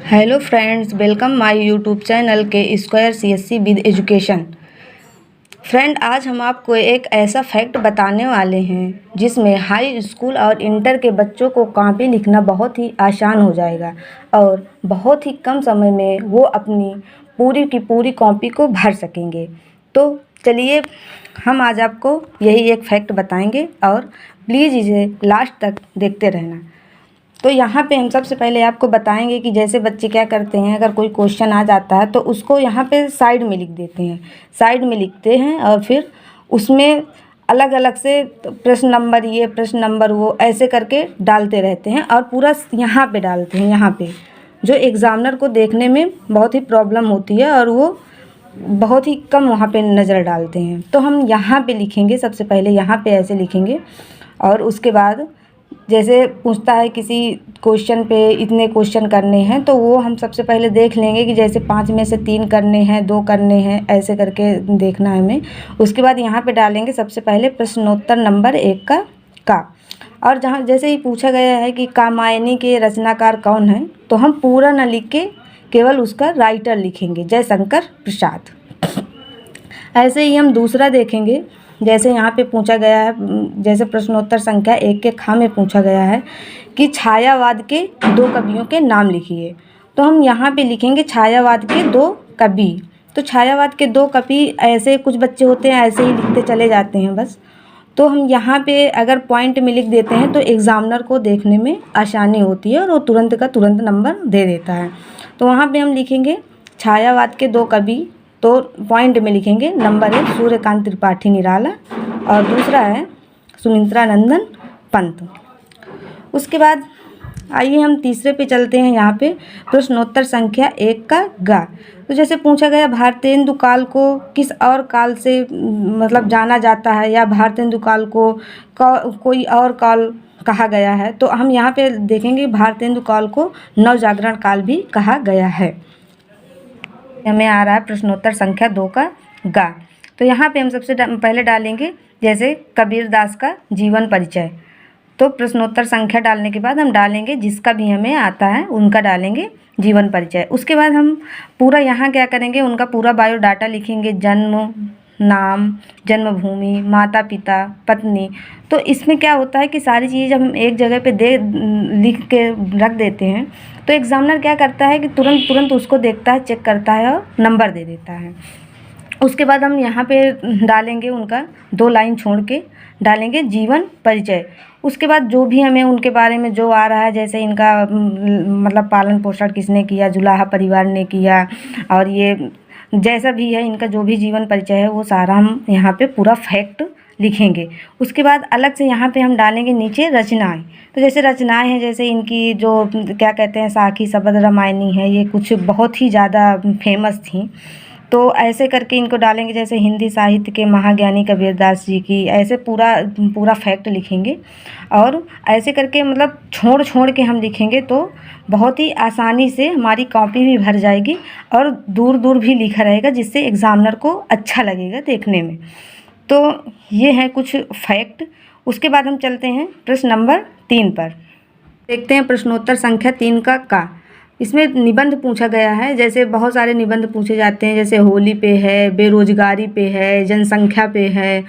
Hello friends, welcome my YouTube channel के square CSC with education. Friend, आज हम आपको एक ऐसा फैक्ट बताने वाले हैं जिसमें हाई स्कूल और इंटर के बच्चों को कॉपी लिखना बहुत ही आसान हो जाएगा और बहुत ही कम समय में वो अपनी पूरी की पूरी कॉपी को भर सकेंगे। तो चलिए, हम आज आपको यही एक फैक्ट बताएंगे और प्लीज़ इसे लास्ट तक देखते रहना। तो यहाँ पे हम सबसे पहले आपको बताएंगे कि जैसे बच्चे क्या करते हैं, अगर कोई क्वेश्चन आ जाता है तो उसको यहाँ पे साइड में लिख देते हैं। साइड में लिखते हैं और फिर उसमें अलग अलग से प्रश्न नंबर ये, प्रश्न नंबर वो, ऐसे करके डालते रहते हैं और पूरा यहाँ पे डालते हैं। यहाँ पे जो एग्ज़ामिनर को देखने में बहुत ही प्रॉब्लम होती है और वो बहुत ही कम वहाँ पे नज़र डालते हैं। तो हम यहाँ पे लिखेंगे, सबसे पहले यहाँ पे ऐसे लिखेंगे और उसके बाद जैसे पूछता है किसी क्वेश्चन पे इतने क्वेश्चन करने हैं तो वो हम सबसे पहले देख लेंगे कि जैसे 5 में से 3 करने हैं, 2 करने हैं, ऐसे करके देखना है हमें। उसके बाद यहाँ पे डालेंगे सबसे पहले प्रश्नोत्तर नंबर 1 का। और जहाँ जैसे ही पूछा गया है कि कामायनी के रचनाकार कौन है, तो हम पूरा ना लिख के केवल उसका राइटर लिखेंगे, जयशंकर प्रसाद। ऐसे ही हम दूसरा देखेंगे। जैसे यहाँ पे पूछा गया है, जैसे प्रश्नोत्तर संख्या 1 के ख में पूछा गया है कि छायावाद के 2 कवियों के नाम लिखिए। तो हम यहाँ पे लिखेंगे छायावाद के 2 कवि। तो छायावाद के 2 कवि, ऐसे कुछ बच्चे होते हैं ऐसे ही लिखते चले जाते हैं बस। तो हम यहाँ पे अगर पॉइंट में लिख देते हैं तो एग्ज़ामिनर को देखने में आसानी होती है और वो तुरंत का तुरंत नंबर दे देता है। तो वहाँ पे हम लिखेंगे छायावाद के 2 कवि। तो पॉइंट में लिखेंगे नंबर 1 सूर्यकांत त्रिपाठी निराला और दूसरा है सुमित्रा नंदन पंत। उसके बाद आइए हम तीसरे पे चलते हैं। यहाँ पे प्रश्नोत्तर संख्या 1 का ग। तो जैसे पूछा गया भारतेंदु काल को किस और काल से मतलब जाना जाता है, या भारतेंदु काल को कोई और काल कहा गया है। तो हम यहाँ पे देखेंगे भारतेंदु काल को नवजागरण काल भी कहा गया है। हमें आ रहा है प्रश्नोत्तर संख्या 2 का गा। तो यहाँ पे हम सबसे पहले डालेंगे जैसे कबीर दास का जीवन परिचय। तो प्रश्नोत्तर संख्या डालने के बाद हम डालेंगे जिसका भी हमें आता है उनका डालेंगे जीवन परिचय। उसके बाद हम पूरा यहाँ क्या करेंगे, उनका पूरा बायोडाटा लिखेंगे, जन्म, नाम, जन्मभूमि, माता पिता, पत्नी। तो इसमें क्या होता है कि सारी चीज़ हम एक जगह पे लिख के रख देते हैं तो एग्ज़ामिनर क्या करता है कि तुरंत उसको देखता है, चेक करता है और नंबर दे देता है। उसके बाद हम यहाँ पे डालेंगे उनका 2 लाइन छोड़ के डालेंगे जीवन परिचय। उसके बाद जो भी हमें उनके बारे में जो आ रहा है, जैसे इनका मतलब पालन पोषण किसने किया, जुलाहा परिवार ने किया, और ये जैसा भी है इनका जो भी जीवन परिचय है वो सारा हम यहाँ पे पूरा फैक्ट लिखेंगे। उसके बाद अलग से यहाँ पे हम डालेंगे नीचे रचनाएं। तो जैसे रचनाएं हैं, जैसे इनकी जो क्या कहते हैं साखी शबद रामायणी है, ये कुछ बहुत ही ज़्यादा फेमस थी। तो ऐसे करके इनको डालेंगे। जैसे हिंदी साहित्य के महाज्ञानी कबीरदास जी की, ऐसे पूरा फैक्ट लिखेंगे। और ऐसे करके मतलब छोड़ के हम लिखेंगे तो बहुत ही आसानी से हमारी कॉपी भी भर जाएगी और दूर दूर भी लिखा रहेगा, जिससे एग्ज़ामिनर को अच्छा लगेगा देखने में। तो ये हैं कुछ फैक्ट। उसके बाद हम चलते हैं प्रश्न नंबर 3 पर। देखते हैं प्रश्नोत्तर संख्या 3 का। इसमें निबंध पूछा गया है। जैसे बहुत सारे निबंध पूछे जाते हैं, जैसे होली पे है, बेरोजगारी पे है, जनसंख्या पे है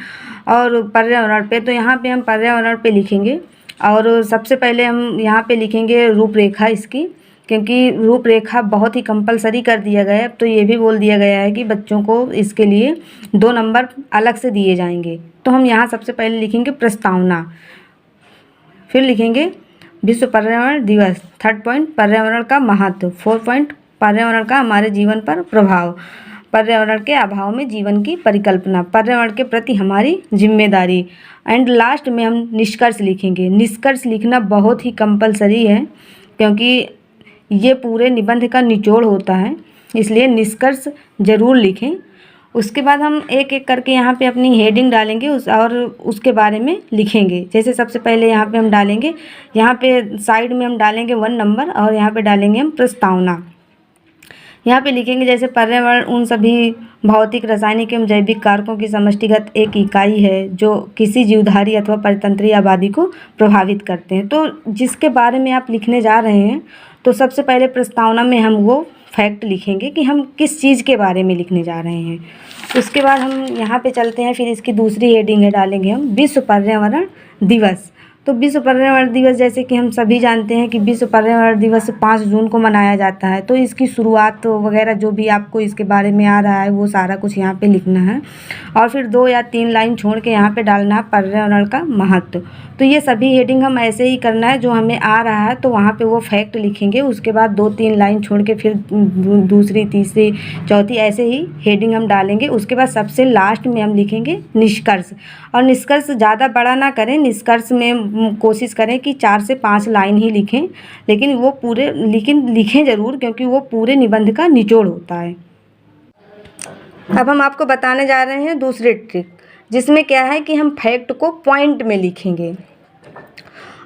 और पर्यावरण पे। तो यहाँ पे हम पर्यावरण पे लिखेंगे और सबसे पहले हम यहाँ पे लिखेंगे रूपरेखा इसकी, क्योंकि रूपरेखा बहुत ही कंपलसरी कर दिया गया है। तो ये भी बोल दिया गया है कि बच्चों को इसके लिए 2 नंबर अलग से दिए जाएंगे। तो हम यहाँ सबसे पहले लिखेंगे प्रस्तावना, फिर लिखेंगे विश्व पर्यावरण दिवस, 3rd पॉइंट पर्यावरण का महत्व, 4th पॉइंट पर्यावरण का हमारे जीवन पर प्रभाव, पर्यावरण के अभाव में जीवन की परिकल्पना, पर्यावरण के प्रति हमारी जिम्मेदारी, एंड लास्ट में हम निष्कर्ष लिखेंगे। निष्कर्ष लिखना बहुत ही कंपलसरी है क्योंकि ये पूरे निबंध का निचोड़ होता है, इसलिए निष्कर्ष ज़रूर लिखें। उसके बाद हम एक एक करके यहाँ पे अपनी हेडिंग डालेंगे और उसके बारे में लिखेंगे। जैसे सबसे पहले यहाँ पे हम डालेंगे, यहाँ पे साइड में हम डालेंगे 1 नंबर और यहाँ पे डालेंगे हम प्रस्तावना। यहाँ पे लिखेंगे जैसे पर्यावरण उन सभी भौतिक, रासायनिक एवं जैविक कारकों की समष्टिगत एक इकाई है जो किसी जीवधारी अथवा परितंत्री आबादी को प्रभावित करते हैं। तो जिसके बारे में आप लिखने जा रहे हैं तो सबसे पहले प्रस्तावना में हम वो फैक्ट लिखेंगे कि हम किस चीज़ के बारे में लिखने जा रहे हैं। उसके बाद हम यहाँ पे चलते हैं, फिर इसकी दूसरी हेडिंग है डालेंगे हम विश्व पर्यावरण दिवस। तो विश्व पर्यावरण दिवस जैसे कि हम सभी जानते हैं कि विश्व पर्यावरण दिवस 5 जून को मनाया जाता है। तो इसकी शुरुआत वगैरह जो भी आपको इसके बारे में आ रहा है वो सारा कुछ यहाँ पे लिखना है, और फिर 2 या 3 लाइन छोड़ के यहाँ पे डालना है पर्यावरण का महत्व। तो ये सभी हेडिंग हम ऐसे ही करना है, जो हमें आ रहा है तो वहाँ पे वो फैक्ट लिखेंगे, उसके बाद 2-3 लाइन छोड़ के फिर दूसरी, तीसरी, चौथी ऐसे ही हेडिंग हम डालेंगे। उसके बाद सबसे लास्ट में हम लिखेंगे निष्कर्ष, और निष्कर्ष ज़्यादा बड़ा ना करें, निष्कर्ष में कोशिश करें कि 4 से 5 लाइन ही लिखें, लेकिन वो पूरे लिखें ज़रूर, क्योंकि वो पूरे निबंध का निचोड़ होता है। अब हम आपको बताने जा रहे हैं दूसरी ट्रिक, जिसमें क्या है कि हम फैक्ट को पॉइंट में लिखेंगे,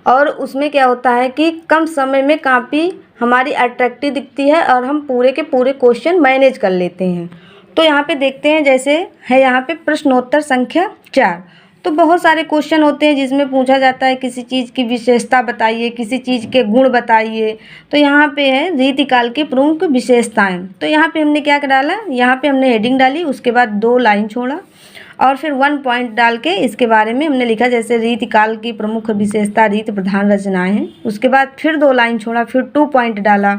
और उसमें क्या होता है कि कम समय में काफ़ी हमारी अट्रैक्टिव दिखती है और हम पूरे के पूरे क्वेश्चन मैनेज कर लेते हैं। तो यहाँ पे देखते हैं, जैसे है यहाँ पे प्रश्नोत्तर संख्या 4। तो बहुत सारे क्वेश्चन होते हैं जिसमें पूछा जाता है किसी चीज़ की विशेषता बताइए, किसी चीज़ के गुण बताइए। तो यहाँ पे है रीतिकाल की प्रमुख विशेषताएं। तो यहाँ पे हमने क्या डाला, यहाँ पे हमने हेडिंग डाली, उसके बाद 2 लाइन छोड़ा और फिर 1 पॉइंट डाल के इसके बारे में हमने लिखा, जैसे रीतिकाल की प्रमुख विशेषता रीत प्रधान रचनाएं हैं। उसके बाद फिर 2 लाइन छोड़ा, फिर 2 पॉइंट डाला।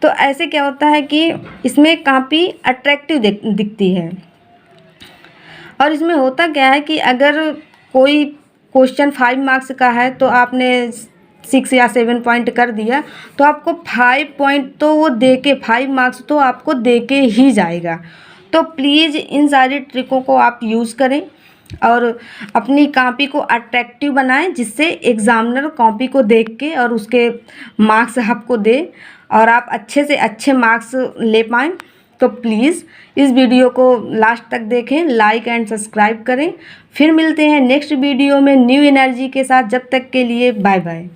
तो ऐसे क्या होता है कि इसमें काफ़ी अट्रैक्टिव दिखती है। और इसमें होता क्या है कि अगर कोई क्वेश्चन 5 मार्क्स का है तो आपने 6 या 7 पॉइंट कर दिया, तो आपको 5 पॉइंट तो वो दे के, 5 मार्क्स तो आपको दे के ही जाएगा। तो प्लीज़ इन सारी ट्रिकों को आप यूज़ करें और अपनी कॉपी को अट्रैक्टिव बनाएं, जिससे एग्ज़ामिनर कॉपी को देख के और उसके मार्क्स आपको दे और आप अच्छे से अच्छे मार्क्स ले पाएँ। तो प्लीज़ इस वीडियो को लास्ट तक देखें, लाइक एंड सब्सक्राइब करें। फिर मिलते हैं नेक्स्ट वीडियो में न्यू एनर्जी के साथ। जब तक के लिए बाय बाय।